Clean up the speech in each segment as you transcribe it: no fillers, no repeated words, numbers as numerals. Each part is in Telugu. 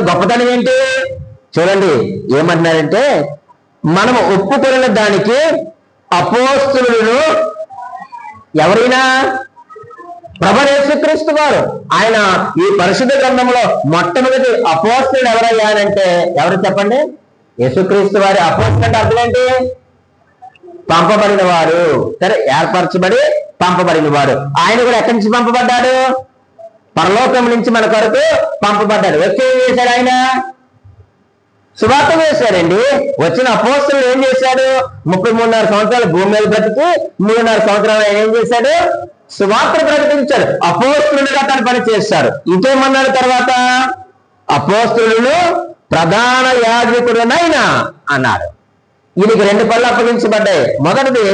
గొప్పతనం ఏంటి చూడండి, ఏమంటున్నారంటే మనం ఒప్పుకొన్న దానికి అపోస్తలులను ఎవరైనా ప్రభువైన యేసుక్రీస్తు వారు ఆయన ఈ పరిశుద్ధ గ్రంథంలో మొట్టమొదటి అపోస్తలుడు ఎవరయ్యానంటే ఎవరు చెప్పండి? యేసుక్రీస్తు వారి అపోస్తలుడు అంటే అర్థం ఏంటి? పంపబడిన వారు. సరే, ఏర్పరచబడి పంపబడిన వారు. ఆయన కూడా ఎక్కడి నుంచి పంపబడ్డాడు? పరలోకం నుంచి మన కొరకు పంపబడ్డాడు. వచ్చి ఏం చేశాడు? ఆయన సువార్త వేశాడండి. వచ్చిన అపోస్తలుడు ఏం చేశాడు? 33.5 సంవత్సరాలు భూమి మీద బ్రతికి 3.5 సంవత్సరాలు ఆయన ఏం చేశాడు? సువార్త ప్రకటించాడు. అపోస్తలుడుగా తన పని చేశారు. ఇంకేమన్నాడు తర్వాత? అపోస్తలుడు ప్రధాన యాజకుడునైనా అన్నాడు. ఈయనకి 2 పనులు అప్పగించబడ్డాయి. మొదటిది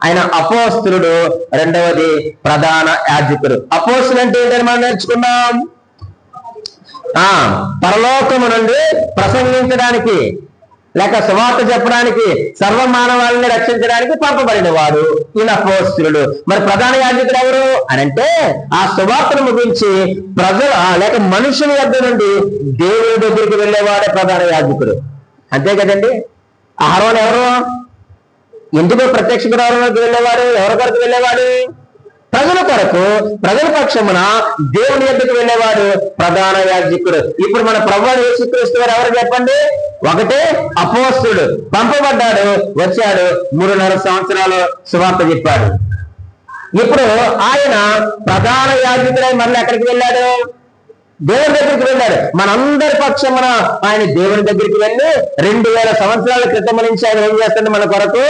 ఆయన అపోస్తలుడు, రెండవది ప్రధాన యాజకుడు. అపోస్తలుడు అంటే ఏంటని మనం నేర్చుకున్నాం. పరలోకము నుండి ప్రసంగించడానికి లేక సువార్త చెప్పడానికి, సర్వ మానవాళిని రక్షించడానికి పంపబడిన వాడు ఈయన అపోస్తలుడు. మరి ప్రధాన యాజకుడు ఎవరు అని అంటే ఆ సువార్తను ముగించి ప్రజల లేక మనుషుల దగ్గర నుండి దేవుని దగ్గరికి వెళ్ళేవాడే ప్రధాన యాజకుడు. అంతే కదండి. అహరోను ఎవరు? ఎందుకు ప్రత్యక్ష గుడారంలోకి వెళ్ళేవాడు? ఎవరి కొరకు వెళ్ళేవాడు? ప్రజల కొరకు, ప్రజల పక్షమున దేవుని యొద్దకు వెళ్ళేవాడు ప్రధాన యాజకుడు. ఇప్పుడు మన ప్రభువైన యేసుక్రీస్తు వారు ఎవరు చెప్పండి? ఒకటే అపోస్తలుడు, పంపబడ్డాడు, వచ్చాడు, 3.5 సంవత్సరాలు సువార్త చెప్పాడు. ఇప్పుడు ఆయన ప్రధాన యాజకుడై మళ్ళీ ఎక్కడికి వెళ్ళాడు? దేవుని దగ్గరికి వెళ్ళాడు. మనందరి పక్షమున ఆయన దేవుని దగ్గరికి వెళ్ళి 2000 సంవత్సరాల క్రితం నుంచి ఆయన ఏం చేస్తాడు? మన కొరకు